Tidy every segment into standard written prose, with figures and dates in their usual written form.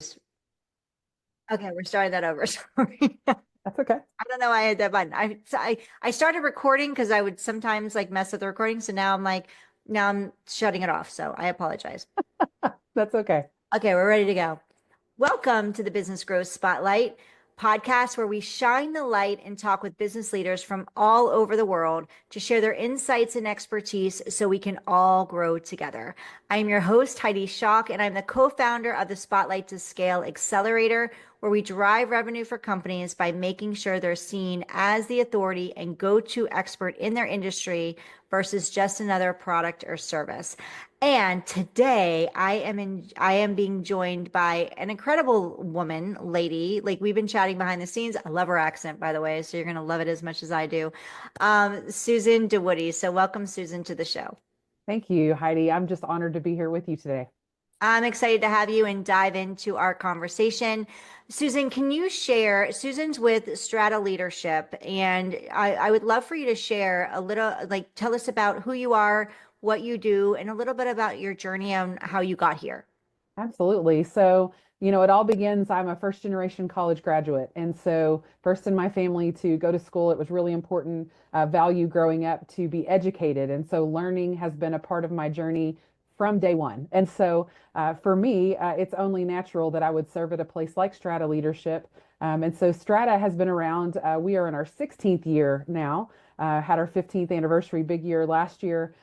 Okay, we're starting that over. Sorry. That's okay. I don't know why I hit that button. I started recording because I would sometimes like mess with the recording. So now I'm shutting it off. So I apologize. That's okay. Okay, we're ready to go. Welcome to the Business Growth Spotlight podcast, where we shine the light and talk with business leaders from all over the world to share their insights and expertise so we can all grow together. I'm your host, Heidi Schalk, and I'm the co-founder of the Spotlight to Scale Accelerator, where we drive revenue for companies by making sure they're seen as the authority and go-to expert in their industry versus just another product or service. And today I am being joined by an incredible woman, lady. Like we've been chatting behind the scenes. I love her accent, by the way, so you're gonna love it as much as I do. Susan DeWoody. So welcome, Susan, to the show. Thank you, Heidi. I'm just honored to be here with you today. I'm excited to have you and dive into our conversation. Susan, can you share? Susan's with Strata Leadership, and I would love for you to share a little, like, tell us about who you are, what you do, and a little bit about your journey on how you got here. Absolutely. It all begins. I'm a first generation college graduate. And so, first in my family to go to school, it was really important value growing up to be educated. And so, learning has been a part of my journey from day one. And so, for me, it's only natural that I would serve at a place like Strata Leadership. And so, Strata has been around. We are in our 16th year now. Had our 15th anniversary, big year last year.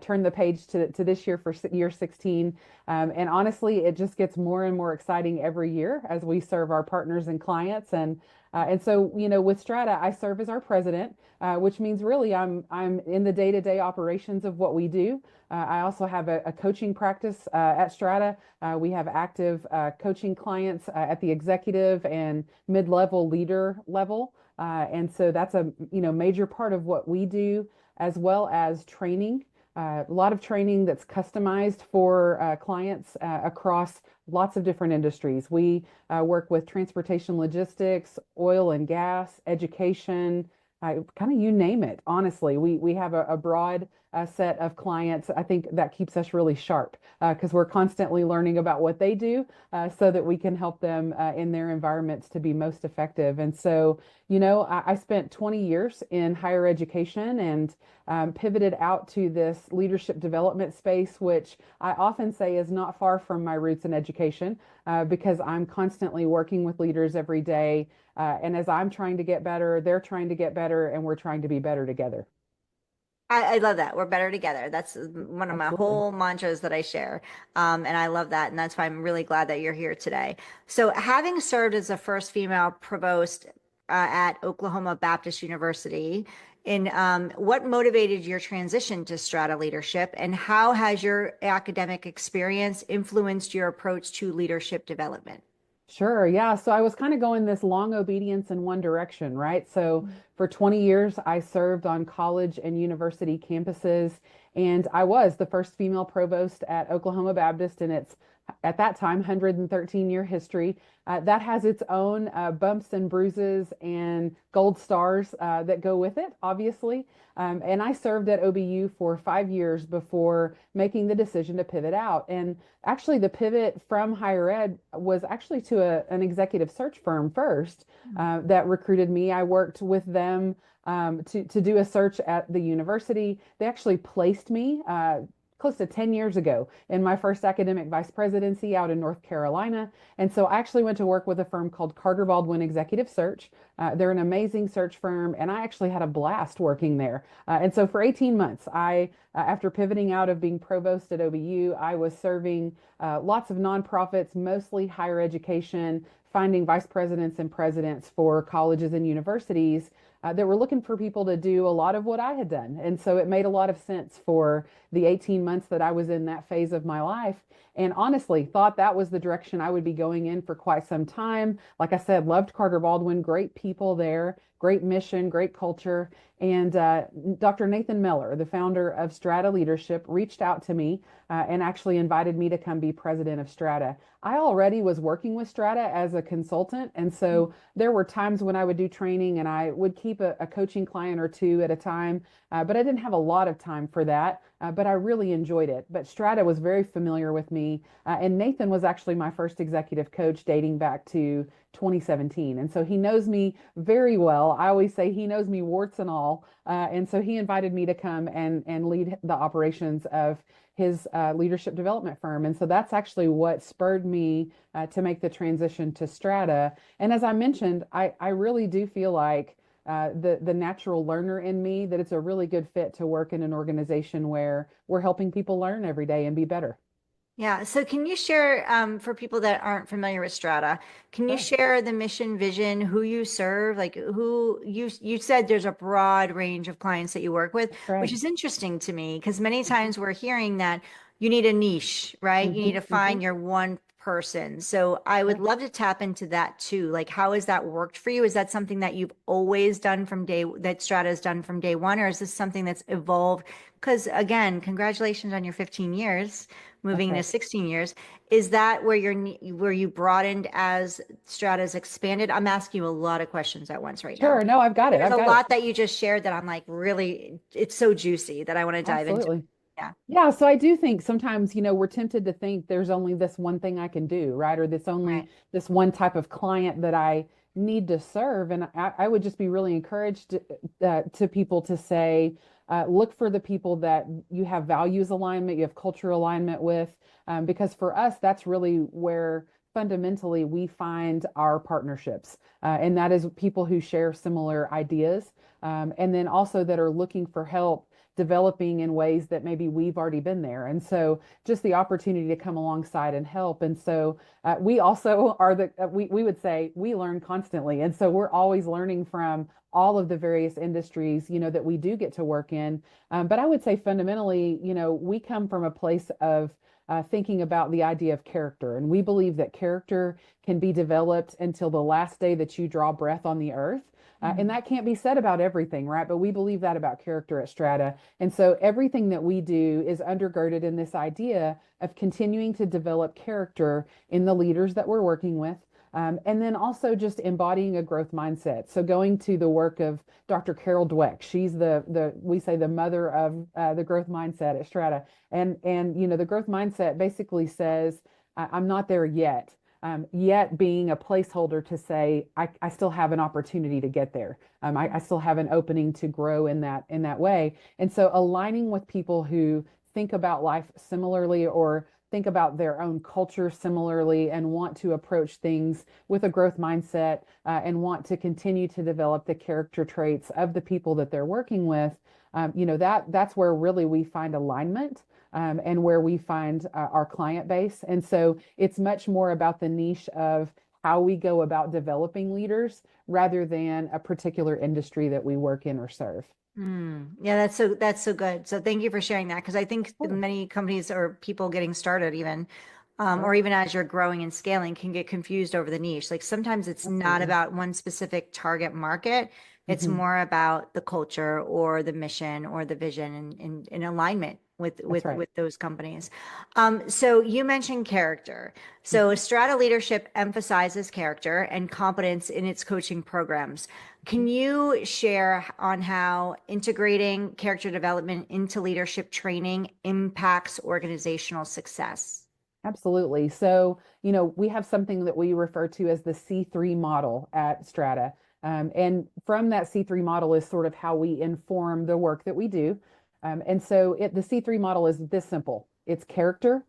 Turned the page to this year for year 16. And honestly, it just gets more and more exciting every year as we serve our partners and clients. And so, with Strata, I serve as our president, which means really I'm in the day-to-day operations of what we do. I also have a coaching practice at Strata. We have active coaching clients at the executive and mid-level leader level. And so that's a major part of what we do, as well as training. A lot of training that's customized for clients across lots of different industries. We work with transportation logistics, oil and gas, education, kind of you name it. Honestly, we have a broad set of clients. I think that keeps us really sharp because we're constantly learning about what they do so that we can help them in their environments to be most effective. And so, I spent 20 years in higher education and pivoted out to this leadership development space, which I often say is not far from my roots in education because I'm constantly working with leaders every day. And as I'm trying to get better, they're trying to get better, and we're trying to be better together. I love that. We're better together. That's one of my Absolutely. whole mantras that I share. And I love that. And that's why I'm really glad that you're here today. So, having served as the first female provost at Oklahoma Baptist University, in what motivated your transition to Strata leadership, and how has your academic experience influenced your approach to leadership development? Sure. Yeah. So I was kind of going this long obedience in one direction, right? So for 20 years, I served on college and university campuses, and I was the first female provost at Oklahoma Baptist in its, at that time, 113-year history. That has its own bumps and bruises and gold stars that go with it, obviously. And I served at OBU for 5 years before making the decision to pivot out. And actually, the pivot from higher ed was actually to an executive search firm first that recruited me. I worked with them to do a search at the university. They actually placed me close to 10 years ago in my first academic vice presidency out in North Carolina. And so I actually went to work with a firm called Carter Baldwin Executive Search. They're an amazing search firm, and I actually had a blast working there. And so for 18 months, after pivoting out of being provost at OBU, I was serving lots of nonprofits, mostly higher education, finding vice presidents and presidents for colleges and universities that were looking for people to do a lot of what I had done. And so it made a lot of sense for the 18 months that I was in that phase of my life. And honestly, thought that was the direction I would be going in for quite some time. Like I said, loved Carter Baldwin, great people there, great mission, great culture. And Dr. Nathan Miller, the founder of Strata Leadership, reached out to me and actually invited me to come be president of Strata. I already was working with Strata as a consultant. And so there were times when I would do training and I would keep a coaching client or two at a time, but I didn't have a lot of time for that. But I really enjoyed it. But Strata was very familiar with me. And Nathan was actually my first executive coach dating back to 2017. And so he knows me very well. I always say he knows me warts and all. And so he invited me to come and lead the operations of his leadership development firm. And so that's actually what spurred me to make the transition to Strata. And as I mentioned, I really do feel like the natural learner in me, that it's a really good fit to work in an organization where we're helping people learn every day and be better. Yeah. So can you share, for people that aren't familiar with Strata, can you Sure. share the mission, vision, who you serve, like who you said there's a broad range of clients that you work with, That's which right. is interesting to me because many Mhm. times we're hearing that you need a niche, right? You need Mhm. to Mhm. find your one person. So I would Sure. love to tap into that too. Like, how has that worked for you? Is that something that you've always done from that Strata has done from day one, or is this something that's evolved? Because again, congratulations on your 15 years That's moving into right. 16 years. Is that where where you broadened as Strata's expanded? I'm asking you a lot of questions at once right now. Sure. No, I've got it. There's I've a got it. lot that you just shared that I'm like, really, it's so juicy that I want to dive into. Absolutely. Yeah, Yeah, so I do think sometimes, we're tempted to think there's only this one thing I can do, right? Or right. this one type of client that I need to serve. And I would just be really encouraged to people to say, look for the people that you have values alignment, you have culture alignment with, because for us, that's really where fundamentally we find our partnerships. And that is people who share similar ideas, and then also that are looking for help developing in ways that maybe we've already been there. And so just the opportunity to come alongside and help. And so we also are we would say we learn constantly. And so we're always learning from all of the various industries, that we do get to work in. But I would say fundamentally, we come from a place of thinking about the idea of character. And we believe that character can be developed until the last day that you draw breath on the earth. And Mhm. that can't be said about everything, right? But we believe that about character at Strata. And so everything that we do is undergirded in this idea of continuing to develop character in the leaders that we're working with. And then also just embodying a growth mindset. So going to the work of Dr. Carol Dweck, she's the we say the mother of the growth mindset at Strata. And the growth mindset basically says, I'm not there yet. Yet being a placeholder to say I still have an opportunity to get there. I still have an opening to grow in that way. And so aligning with people who think about life similarly or think about their own culture similarly and want to approach things with a growth mindset, and want to continue to develop the character traits of the people that they're working with. That's where really we find alignment, and where we find our client base. And so it's much more about the niche of how we go about developing leaders rather than a particular industry that we work in or serve. Yeah, that's so good. So thank you for sharing that because I think Sure, many companies or people getting started even, or sure, even as you're growing and scaling, can get confused over the niche. Like sometimes it's not absolutely. about one specific target market. It's Hmm. more about the culture or the mission or the vision and in alignment with That's right. those companies. So you mentioned character. So Hmm. Strata Leadership emphasizes character and competence in its coaching programs. Can you share on how integrating character development into leadership training impacts organizational success? Absolutely. So, we have something that we refer to as the C3 model at Strata. And from that C3 model is sort of how we inform the work that we do. And so the C3 model is this simple. It's character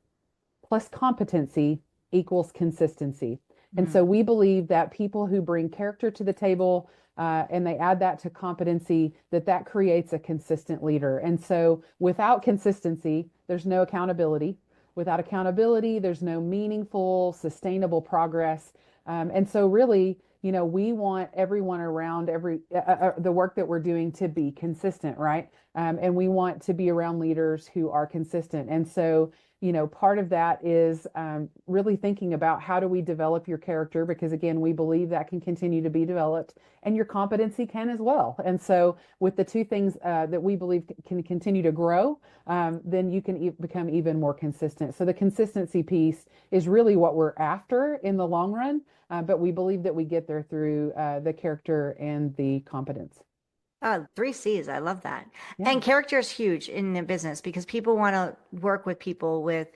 plus competency equals consistency. And Mm, so we believe that people who bring character to the table, and they add that to competency, that creates a consistent leader. And so without consistency, there's no accountability. Without accountability, there's no meaningful, sustainable progress. And so really, we want everyone around the work that we're doing to be consistent, right? And we want to be around leaders who are consistent. And so, part of that is really thinking about how do we develop your character, because again, we believe that can continue to be developed and your competency can as well. And so with the two things that we believe can continue to grow, then you can become even more consistent. So the consistency piece is really what we're after in the long run, but we believe that we get there through the character and the competence. Three C's. I love that. Yeah, And character is huge in the business because people want to work with people with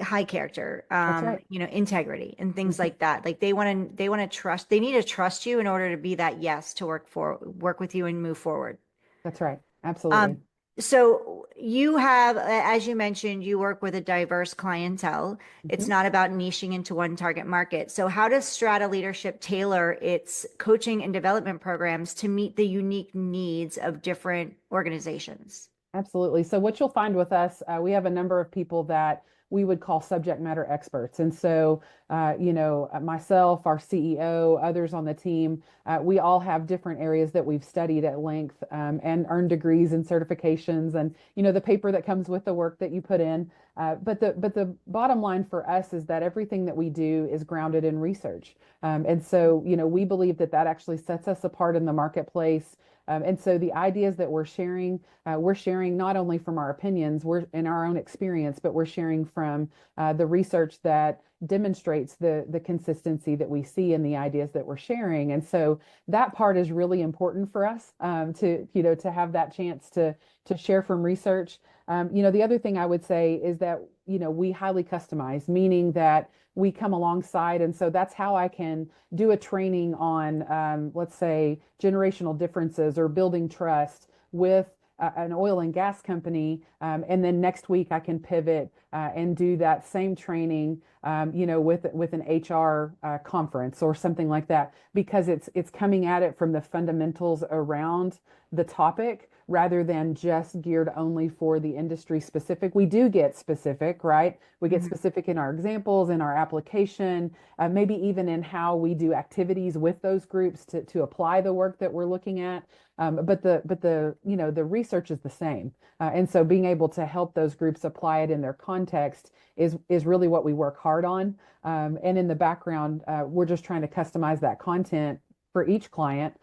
high character, that's right. integrity and things Mhm. like that. Like they want to trust, they need to trust you in order to be that yes to work with you and move forward. That's right. Absolutely. Um, so you have, as you mentioned, you work with a diverse clientele. It's Mhm. not about niching into one target market. So how does Strata Leadership tailor its coaching and development programs to meet the unique needs of different organizations? Absolutely. So what you'll find with us, we have a number of people that we would call subject matter experts. And so, myself, our CEO, others on the team, we all have different areas that we've studied at length and earned degrees and certifications, and the paper that comes with the work that you put in. But the bottom line for us is that everything that we do is grounded in research. And so, we believe that that actually sets us apart in the marketplace. And so the ideas that we're sharing not only from our opinions, we're in our own experience, but we're sharing from the research that demonstrates the consistency that we see in the ideas that we're sharing. And so that part is really important for us to have that chance to share from research. The other thing I would say is that we highly customize, meaning that we come alongside, and so that's how I can do a training on, let's say, generational differences or building trust with an oil and gas company, and then next week I can pivot and do that same training, with an HR conference or something like that, because it's coming at it from the fundamentals around the topic rather than just geared only for the industry specific. We do get specific, right? We get Mhm. specific in our examples, in our application, maybe even in how we do activities with those groups to apply the work that we're looking at. But the research is the same, and so being able to help those groups apply it in their context is really what we work hard on. And in the background, we're just trying to customize that content for each client,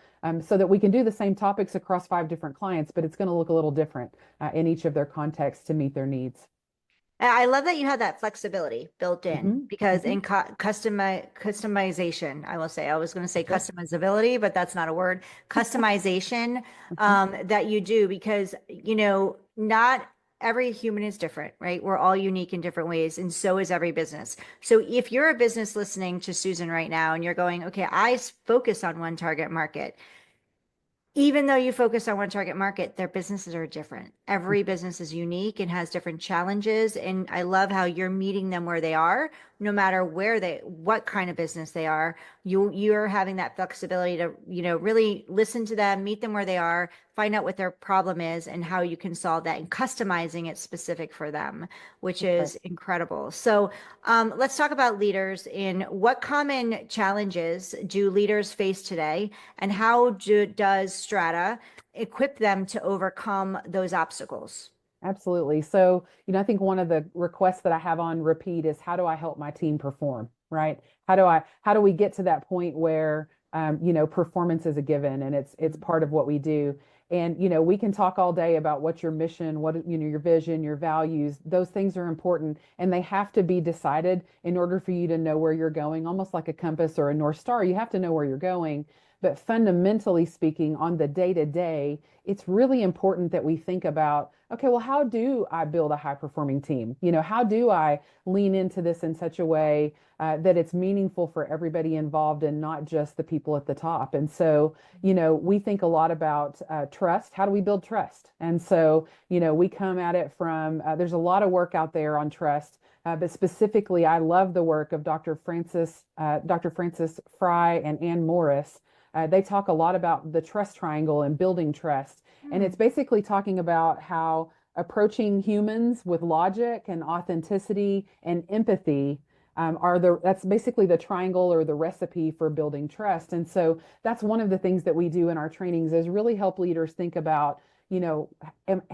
so that we can do the same topics across 5 different clients, but it's going to look a little different in each of their contexts to meet their needs. I love that you have that flexibility built in Hmm. because Hmm. in customization, I will say, I was going to say That's right. customizability, but that's not a word. Customization Hmm. that you do because, not every human is different, right? We're all unique in different ways, and so is every business. So if you're a business listening to Susan right now and you're going, okay, focus on one target market, even though you focus on one target market, their businesses are different. Every business is unique and has different challenges. And I love how you're meeting them where they are, no matter what kind of business they are. You're having that flexibility to, really listen to them, meet them where they are, find out what their problem is and how you can solve that and customizing it specific for them, which That's right. is incredible. So let's talk about leaders. In what common challenges do leaders face today? And how does Strata equip them to overcome those obstacles? Absolutely. So, I think one of the requests that I have on repeat is how do I help my team perform, right? How do we get to that point where, performance is a given and it's part of what we do. And, we can talk all day about what's your mission, your vision, your values. Those things are important and they have to be decided in order for you to know where you're going, almost like a compass or a North Star. You have to know where you're going. But fundamentally speaking, on the day to day, it's really important that we think about, okay, well, how do I build a high performing team? How do I lean into this in such a way that it's meaningful for everybody involved and not just the people at the top? And so, we think a lot about trust. How do we build trust? And so, we come at it from, there's a lot of work out there on trust. But specifically, I love the work of Dr. Francis Fry and Ann Morris. They talk a lot about the trust triangle and building trust. And Hmm. it's basically talking about how approaching humans with logic and authenticity and empathy that's basically the triangle or the recipe for building trust. And so that's one of the things that we do in our trainings is really help leaders think about,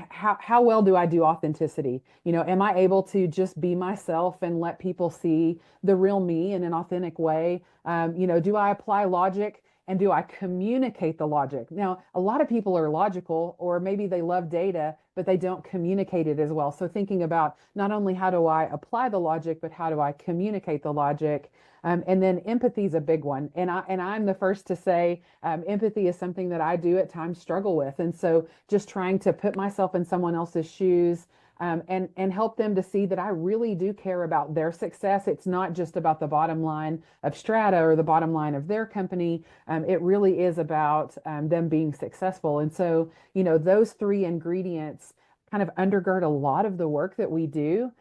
how well do I do authenticity? Am I able to just be myself and let people see the real me in an authentic way? Do I apply logic and do I communicate the logic? Now, a lot of people are logical, or maybe they love data, but they don't communicate it as well. So thinking about not only how do I apply the logic, but how do I communicate the logic? And then empathy is a big one. And I'm the first to say empathy is something that I do at times struggle with. And so just trying to put myself in someone else's shoes, and help them to see that I really do care about their success. It's not just about the bottom line of Strata or the bottom line of their company. It really is about them being successful. And so, those three ingredients kind of undergird a lot of the work that we do.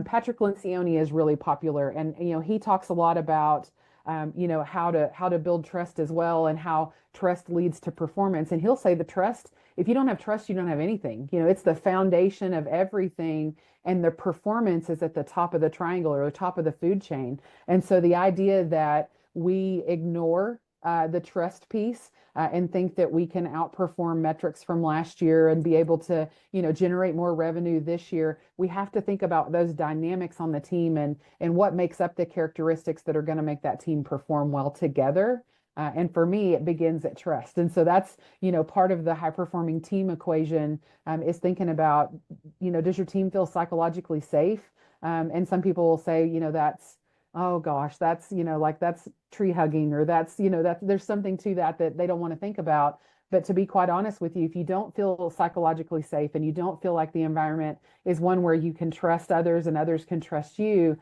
Patrick Lencioni is really popular, and he talks a lot about how to build trust as well, and how trust leads to performance. And he'll say the trust, if you don't have trust, you don't have anything. It's the foundation of everything, and the performance is at the top of the triangle or the top of the food chain. And so the idea that we ignore the trust piece, and think that we can outperform metrics from last year and be able to, generate more revenue this year. We have to think about those dynamics on the team, and what makes up the characteristics that are going to make that team perform well together. And for me, it begins at trust. And so that's, part of the high performing team equation, is thinking about, does your team feel psychologically safe? And some people will say, that's, oh gosh, that's, like that's tree hugging, or that's, that there's something to that they don't want to think about. But to be quite honest with you, if you don't feel psychologically safe, and you don't feel like the environment is one where you can trust others and others can trust you,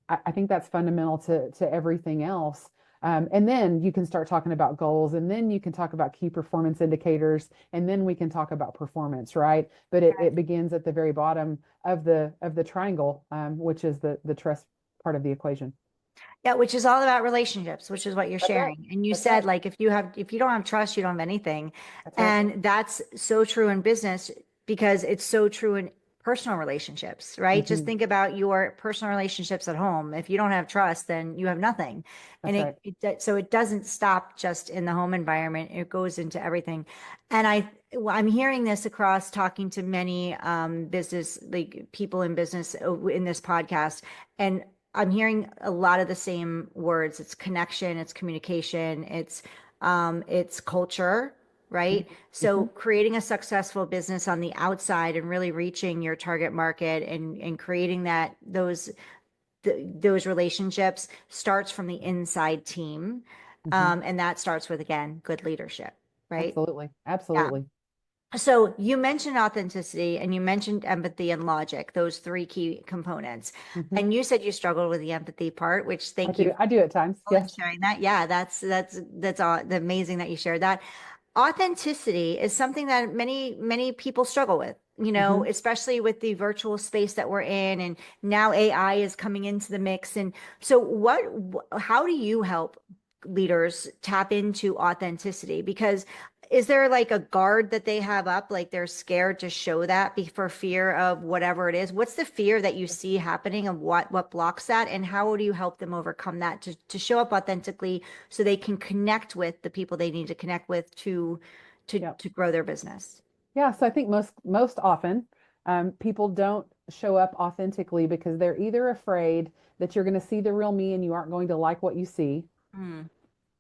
I think that's fundamental to everything else. And then you can start talking about goals, and then you can talk about key performance indicators, and then we can talk about performance, right? But it begins at the very bottom of the triangle, which is the trust part of the equation. Yeah, which is all about relationships, which is what you're That's right. sharing. And you That's said right. like if you don't have trust, you don't have anything. That's right. And that's so true in business because it's so true in personal relationships, right? Just Hmm. think about your personal relationships at home. If you don't have trust, then you have nothing. And That's right. so it doesn't stop just in the home environment. It goes into everything. And I'm hearing this across talking to many business like people in business in this podcast. And I'm hearing a lot of the same words. It's connection, it's communication, it's culture, right? So Hmm. creating a successful business on the outside and really reaching your target market and creating those relationships starts from the inside team. Hmm. And that starts with, again, good leadership, right? Absolutely. Yeah. Absolutely. So you mentioned authenticity and you mentioned empathy and logic, those three key components. Hmm. And you said you struggled with the empathy part, which I thank you do. I do at times. for Yes. sharing that. Yeah, that's amazing that you shared that. Authenticity is something that many people struggle with, Hmm. especially with the virtual space that we're in, and now AI is coming into the mix. And so how do you help leaders tap into authenticity? Because is there like a guard that they have up, like they're scared to show that for fear of whatever it is? What's the fear that you see happening, and what blocks that, and how do you help them overcome that to show up authentically so they can connect with the people they need to connect with to Yeah. to grow their business? Yeah. So I think most often, people don't show up authentically because they're either afraid that you're going to see the real me and you aren't going to like what you see, Mm,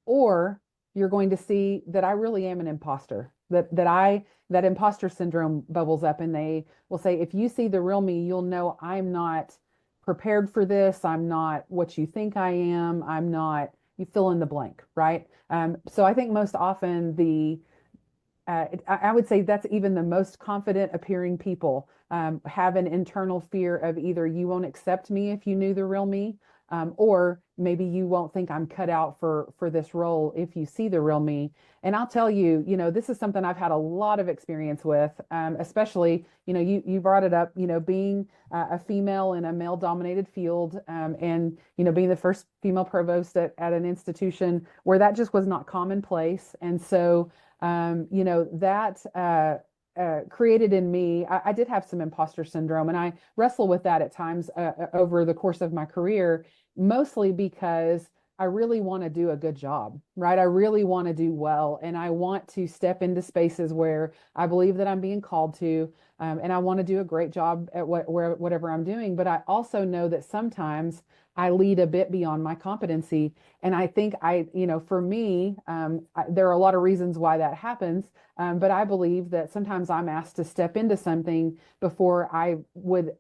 or you're going to see that I really am an imposter, that imposter syndrome bubbles up, and they will say, if you see the real me, you'll know I'm not prepared for this. I'm not what you think I am. I'm not, you fill in the blank, right? So I think most often I would say that's even the most confident appearing people have an internal fear of either you won't accept me if you knew the real me, or maybe you won't think I'm cut out for this role if you see the real me. And I'll tell you, this is something I've had a lot of experience with, especially, you brought it up, being a female in a male dominated field, and being the first female provost at an institution where that just was not commonplace. And so that created in me, I did have some imposter syndrome, and I wrestle with that at times over the course of my career, mostly because I really want to do a good job, right? I really want to do well. And I want to step into spaces where I believe that I'm being called to. And I want to do a great job at whatever I'm doing. But I also know that sometimes I lead a bit beyond my competency. And I think for me, there are a lot of reasons why that happens. But I believe that sometimes I'm asked to step into something before I would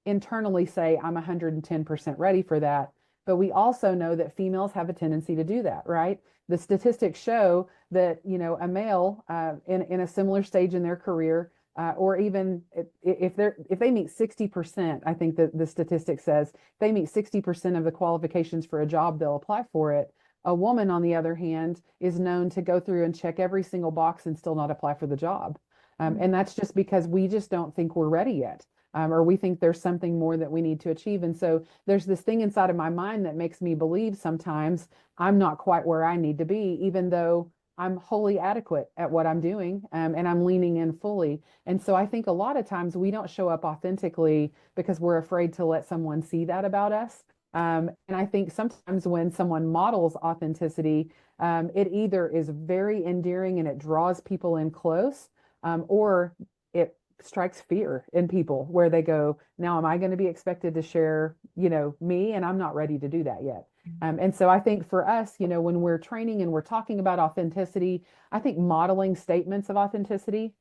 internally say I'm 110% ready for that. But we also know that females have a tendency to do that, right? The statistics show that, a male in a similar stage in their career, or even if they meet 60%, I think that the statistic says if they meet 60% of the qualifications for a job, they'll apply for it. A woman, on the other hand, is known to go through and check every single box and still not apply for the job. And that's just because we just don't think we're ready yet. Or we think there's something more that we need to achieve. And so there's this thing inside of my mind that makes me believe sometimes I'm not quite where I need to be, even though I'm wholly adequate at what I'm doing, and I'm leaning in fully. And so I think a lot of times we don't show up authentically because we're afraid to let someone see that about us. And I think sometimes when someone models authenticity, it either is very endearing and it draws people in close, or it strikes fear in people where they go, now am I going to be expected to share, me, and I'm not ready to do that yet. And so I think for us, when we're training and we're talking about authenticity, I think modeling statements of authenticity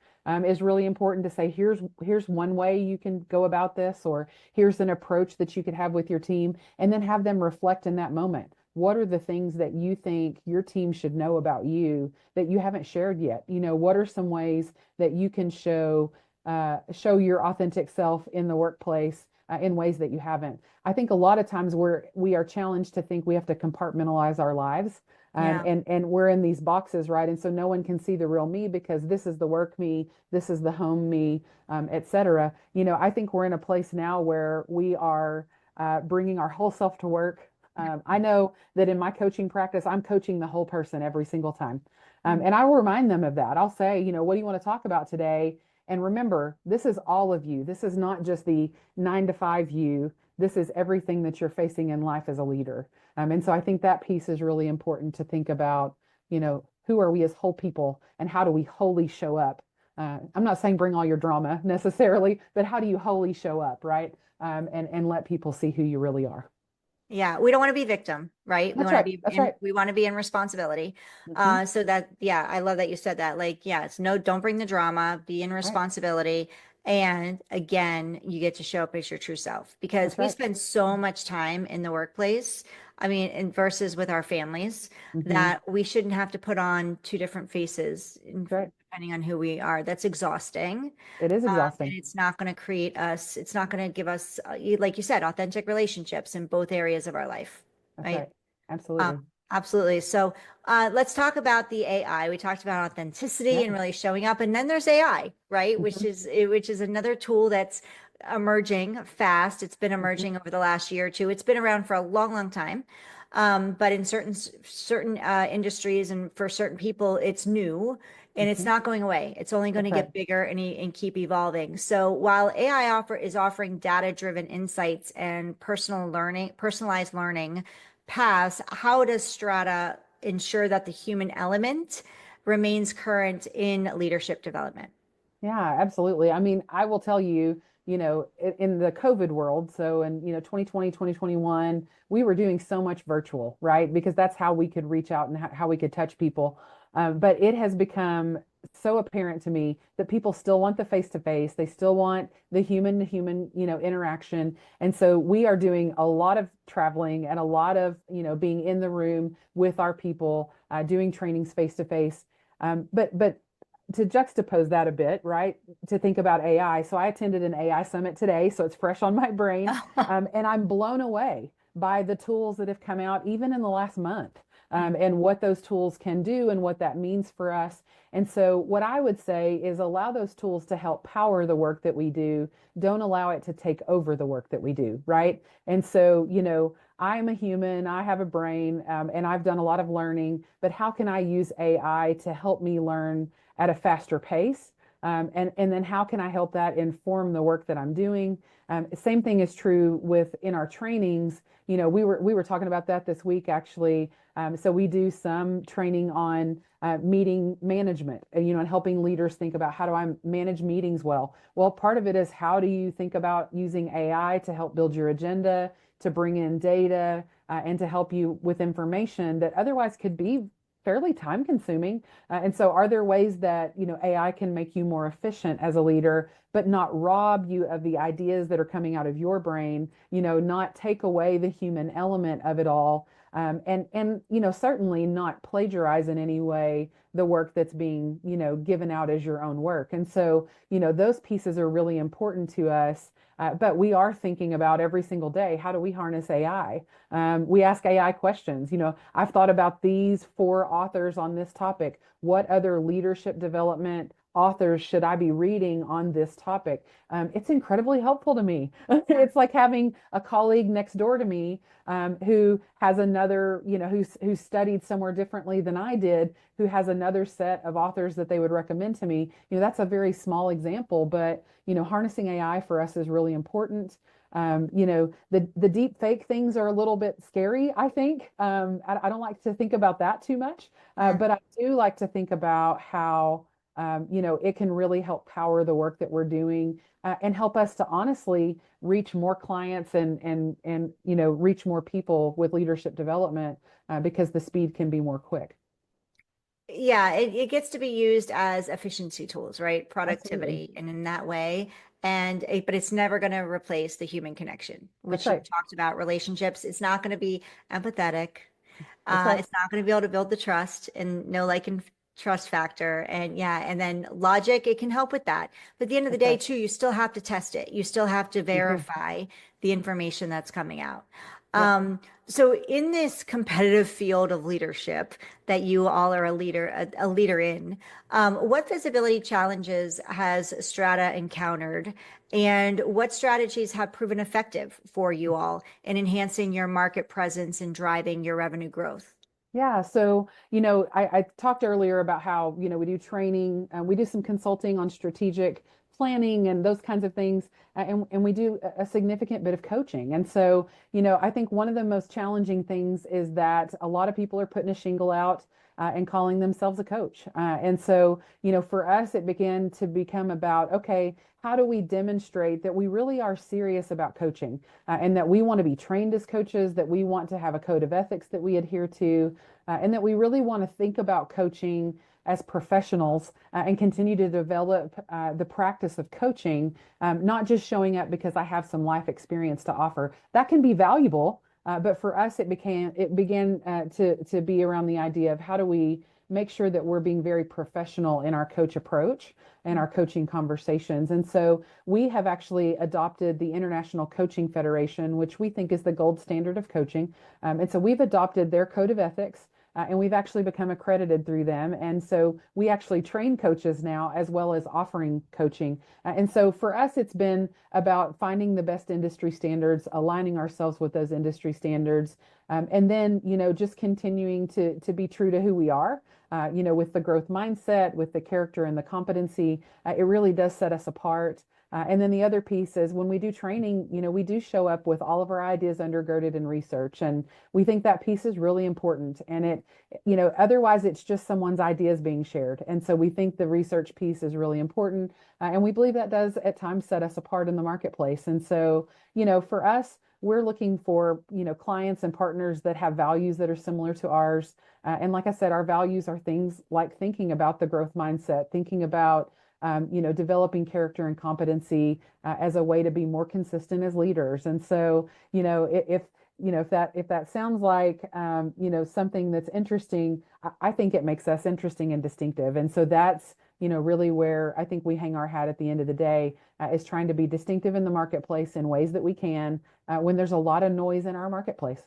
is really important to say, here's one way you can go about this, or here's an approach that you could have with your team, and then have them reflect in that moment. What are the things that you think your team should know about you that you haven't shared yet? What are some ways that you can show your authentic self in the workplace in ways that you haven't? I think a lot of times we are challenged to think we have to compartmentalize our lives, Yeah. and we're in these boxes, right? And so no one can see the real me because this is the work me, this is the home me, et cetera. I think we're in a place now where we are bringing our whole self to work. I know that in my coaching practice, I'm coaching the whole person every single time. And I will remind them of that. I'll say, what do you want to talk about today? And remember, this is all of you. This is not just the 9 to 5 you. This is everything that you're facing in life as a leader. And so I think that piece is really important to think about, who are we as whole people and how do we wholly show up? I'm not saying bring all your drama necessarily, but how do you wholly show up, right? And let people see who you really are. Yeah, we don't want to be victim, right? We That's want to right. be That's in, right. we want to be in responsibility. Hmm. So that, yeah, I love that you said that. Like, yeah, it's no, don't bring the drama, be in Right. responsibility. And again, you get to show up as your true self because That's we right. spend so much time in the workplace. I mean, and versus with our families, Hmm. that we shouldn't have to put on two different faces That's right. depending on who we are. That's exhausting. It is And exhausting. it's not going to create us, it's not going to give us, like you said, authentic relationships in both areas of our life, That's right? right. Absolutely. Absolutely. So let's talk about the AI. We talked about authenticity Yeah. and really showing up, and then there's AI, right? Hmm. Which is another tool that's emerging fast. It's been Hmm. emerging over the last year or two. It's been around for a long, long time. But in certain industries and for certain people, it's new and it's Hmm. not going away. It's only going to That's right. get bigger and keep evolving. So while AI is offering data-driven insights and personalized learning paths, how does Strata ensure that the human element remains current in leadership development? Yeah, absolutely. I mean, I will tell you, in the COVID world, so in, 2020, 2021, we were doing so much virtual, right? Because that's how we could reach out and how we could touch people. But it has become so apparent to me that people still want the face to face. They still want the human to human, interaction. And so we are doing a lot of traveling and a lot of, being in the room with our people, doing trainings face to face. But to juxtapose that a bit, right? To think about AI. So I attended an AI summit today, so it's fresh on my brain. And I'm blown away by the tools that have come out even in the last month, and what those tools can do and what that means for us. And so, what I would say is allow those tools to help power the work that we do. Don't allow it to take over the work that we do, right? And so, I'm a human, I have a brain, and I've done a lot of learning, but how can I use AI to help me learn at a faster pace, And then how can I help that inform the work that I'm doing? Same thing is true in our trainings. We were talking about that this week actually. So we do some training on meeting management, and helping leaders think about how do I manage meetings well. Well, part of it is how do you think about using AI to help build your agenda, to bring in data, and to help you with information that otherwise could be fairly time consuming. And so are there ways that, AI can make you more efficient as a leader, but not rob you of the ideas that are coming out of your brain, not take away the human element of it all. And certainly not plagiarize in any way the work that's being, given out as your own work. And so, those pieces are really important to us. But we are thinking about every single day, how do we harness AI? We ask AI questions. I've thought about these four authors on this topic. What other leadership development authors should I be reading on this topic? It's incredibly helpful to me. It's like having a colleague next door to me, who has another, who's studied somewhere differently than I did, who has another set of authors that they would recommend to me. That's a very small example, but harnessing AI for us is really important. The deep fake things are a little bit scary, I think. I don't like to think about that too much, but I do like to think about how it can really help power the work that we're doing, and help us to honestly reach more clients and reach more people with leadership development, because the speed can be more quick. Yeah, it gets to be used as efficiency tools, right? Absolutely. Productivity, and in that way. But it's never going to replace the human connection, That's which you right. talked about relationships. It's not going to be empathetic. That's right. It's not going to be able to build the trust and no like and trust factor. And yeah, and then logic, it can help with that. But at the end of the That's day, right. too, you still have to test it. You still have to You do. verify the information that's coming out. Yep. So in this competitive field of leadership that you all are a leader in, what visibility challenges has Strata encountered, and what strategies have proven effective for you all in enhancing your market presence and driving your revenue growth? Yeah, so I talked earlier about how we do training, we do some consulting on strategic planning and those kinds of things, and we do a significant bit of coaching. And so I think one of the most challenging things is that a lot of people are putting a shingle out, and calling themselves a coach. And so for us, it began to become about, okay, how do we demonstrate that we really are serious about coaching, and that we want to be trained as coaches, that we want to have a code of ethics that we adhere to, and that we really want to think about coaching as professionals, and continue to develop the practice of coaching, not just showing up because I have some life experience to offer. That can be valuable, but for us, it began to be around the idea of how do we make sure that we're being very professional in our coach approach and our coaching conversations. And so we have actually adopted the International Coaching Federation, which we think is the gold standard of coaching. And so we've adopted their code of ethics, and we've actually become accredited through them. And so we actually train coaches now as well as offering coaching. And so for us, it's been about finding the best industry standards, aligning ourselves with those industry standards, and then, just continuing to be true to who we are, with the growth mindset, with the character and the competency. It really does set us apart. And then the other piece is when we do training, we do show up with all of our ideas undergirded in research. And we think that piece is really important. And otherwise it's just someone's ideas being shared. And so we think the research piece is really important. And we believe that does at times set us apart in the marketplace. And so, for us, we're looking for, clients and partners that have values that are similar to ours. And like I said, our values are things like thinking about the growth mindset, thinking about developing character and competency, as a way to be more consistent as leaders. And so, if that sounds like something that's interesting, I think it makes us interesting and distinctive. And so that's really where I think we hang our hat at the end of the day, is trying to be distinctive in the marketplace in ways that we can, when there's a lot of noise in our marketplace.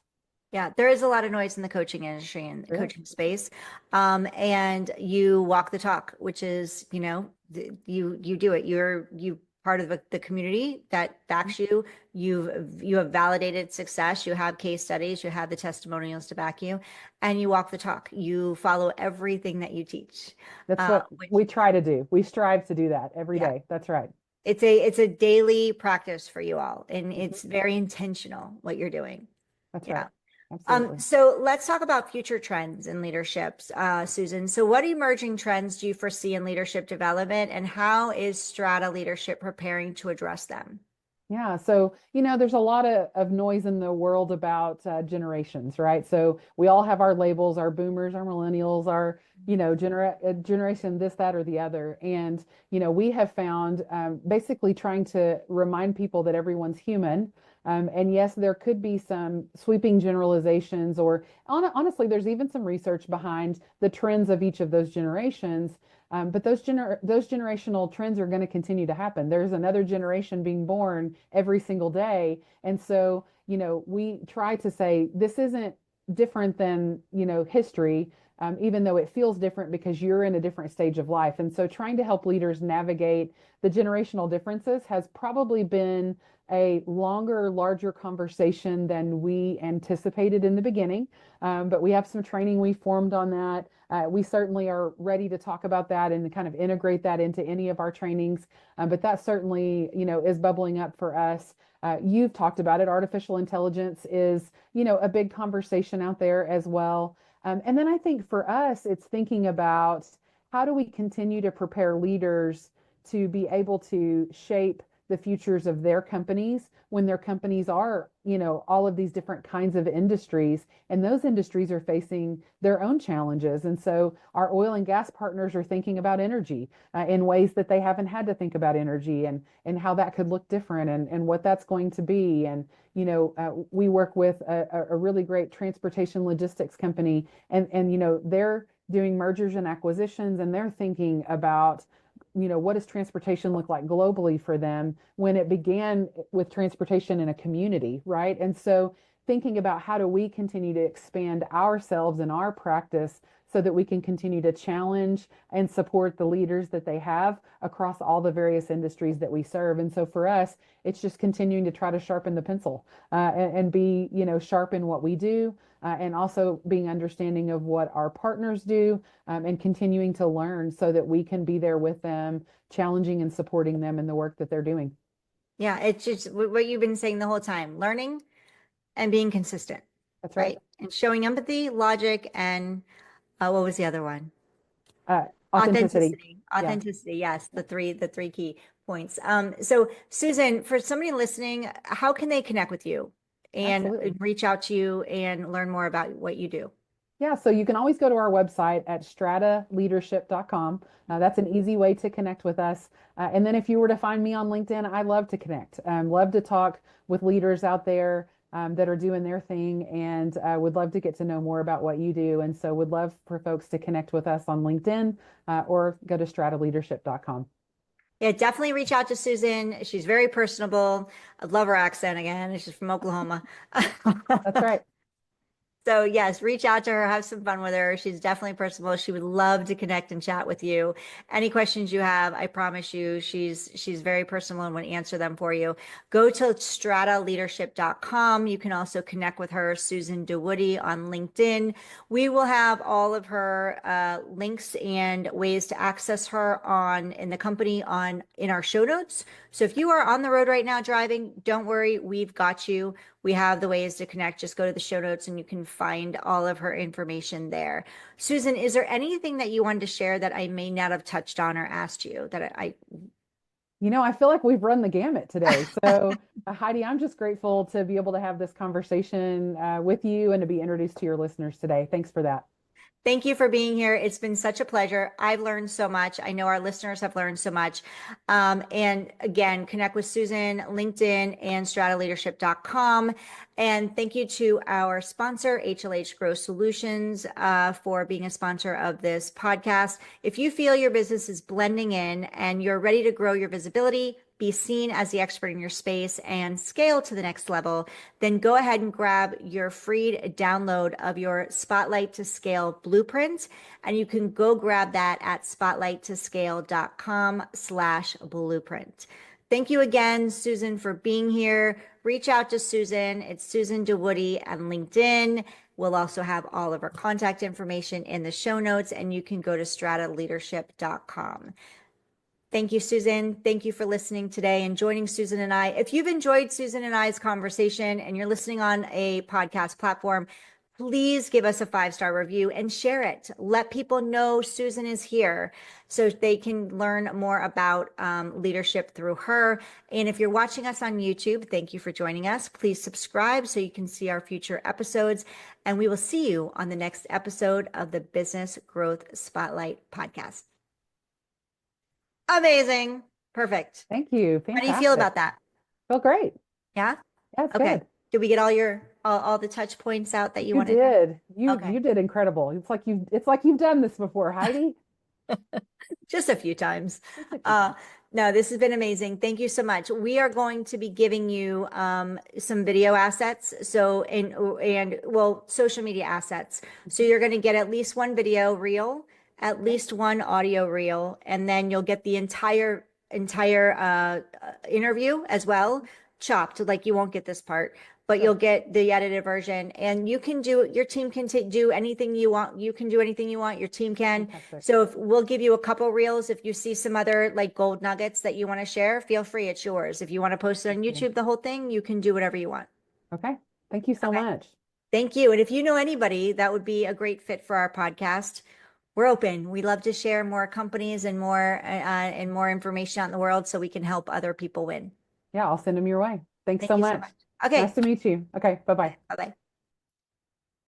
Yeah, there is a lot of noise in the coaching industry and the There is. coaching space. And you walk the talk, which is, you do it. You part of the community that backs you. You have validated success. You have case studies. You have the testimonials to back you, and you walk the talk. You follow everything that you teach. That's what Which we try to do. We strive to do that every yeah, day. That's right. it's a daily practice for you all, and Mhm. it's very intentional what you're doing. That's Yeah. right. Absolutely. So let's talk about future trends in leaderships, Susan. So what emerging trends do you foresee in leadership development, and how is Strata Leadership preparing to address them? Yeah, so there's a lot of noise in the world about generations, right? So we all have our labels, our boomers, our millennials, our generation this, that, or the other. And we have found basically trying to remind people that everyone's human. And yes, there could be some sweeping generalizations, or honestly, there's even some research behind the trends of each of those generations. But those generational trends are going to continue to happen. There's another generation being born every single day. And so, we try to say this isn't different than, history, even though it feels different because you're in a different stage of life. And so trying to help leaders navigate the generational differences has probably been a longer, larger conversation than we anticipated in the beginning. But we have some training we formed on that. We certainly are ready to talk about that and kind of integrate that into any of our trainings. But that certainly, is bubbling up for us. You've talked about it. Artificial intelligence is, a big conversation out there as well. And then I think for us, it's thinking about how do we continue to prepare leaders to be able to shape the futures of their companies when their companies are, all of these different kinds of industries, and those industries are facing their own challenges. And so our oil and gas partners are thinking about energy in ways that they haven't had to think about energy, and how that could look different, and what that's going to be. And we work with a really great transportation logistics company, and they're doing mergers and acquisitions, and they're thinking about what does transportation look like globally for them when it began with transportation in a community, right? And so thinking about how do we continue to expand ourselves and our practice so that we can continue to challenge and support the leaders that they have across all the various industries that we serve. And so for us, it's just continuing to try to sharpen the pencil and be, sharp in what we do, and also being understanding of what our partners do, and continuing to learn so that we can be there with them, challenging and supporting them in the work that they're doing. Yeah, it's just what you've been saying the whole time, learning and being consistent, That's right. right? And showing empathy, logic, and what was the other one? Authenticity. Yeah, Authenticity. Yes, the three key points. So Susan, for somebody listening, how can they connect with you and absolutely. reach out to you and learn more about what you do? Yeah, so you can always go to our website at strataleadership.com. That's an easy way to connect with us. And then if you were to find me on LinkedIn, I love to connect. Love to talk with leaders out there that are doing their thing, and would love to get to know more about what you do. And so would love for folks to connect with us on LinkedIn, or go to strataleadership.com. Yeah, definitely reach out to Susan. She's very personable. I love her accent again. She's from Oklahoma. That's right. So yes, reach out to her, have some fun with her. She's definitely personable. She would love to connect and chat with you. Any questions you have, I promise you, she's very personal and would answer them for you. Go to strataleadership.com. You can also connect with her, Susan DeWoody, on LinkedIn. We will have all of her links and ways to access her on in the company on in our show notes. So if you are on the road right now driving, don't worry, we've got you. We have the ways to connect. Just go to the show notes and you can find all of her information there. Susan, is there anything that you wanted to share that I may not have touched on or asked you that I I feel like we've run the gamut today. So, Heidi, I'm just grateful to be able to have this conversation with you and to be introduced to your listeners today. Thanks for that. Thank you for being here. It's been such a pleasure. I've learned so much. I know our listeners have learned so much. And again, connect with Susan, LinkedIn, and strataleadership.com. And thank you to our sponsor, HLH Growth Solutions, for being a sponsor of this podcast. If you feel your business is blending in and you're ready to grow your visibility, be seen as the expert in your space, and scale to the next level, then go ahead and grab your free download of your Spotlight to Scale blueprint. And you can go grab that at spotlighttoscale.com/blueprint. Thank you again, Susan, for being here. Reach out to Susan. It's Susan DeWoody on LinkedIn. We'll also have all of our contact information in the show notes, and you can go to strataleadership.com. Thank you, Susan. Thank you for listening today and joining Susan and I. If you've enjoyed Susan and I's conversation and you're listening on a podcast platform, please give us a 5-star review and share it. Let people know Susan is here so they can learn more about leadership through her. And if you're watching us on YouTube, thank you for joining us. Please subscribe so you can see our future episodes. And we will see you on the next episode of the Business Growth Spotlight podcast. Amazing. Perfect. Thank you. How do you feel Fantastic. about that? Feel great. Yeah? Yeah, it's Okay. good. Did we get all the touch points out that you You wanted? did. Okay. You did incredible. It's like you've done this before, Heidi. Just a few times. Just a few times. No, this has been amazing. Thank you so much. We are going to be giving you some video assets. So, and well, social media assets. So you're going to get at least one video reel, at least one audio reel, and then you'll get the entire interview as well, chopped. Like you won't get this part, but Sure. you'll get the edited version, and you can do, your team can do anything you want. You can do anything you want. Your team can. Fantastic. So if we'll give you a couple reels, if you see some other like gold nuggets that you want to share, feel free. It's yours. If you want to post it on Thank you. YouTube, the whole thing, you can do whatever you want. Okay. Thank you so Okay. much. Thank you. And if you know anybody that would be a great fit for our podcast, we're open. We love to share more companies and more information out in the world so we can help other people win. Yeah, I'll send them your way. Thanks Thank so you so much. much. Okay. Nice to meet you. Okay. Bye-bye. Bye-bye.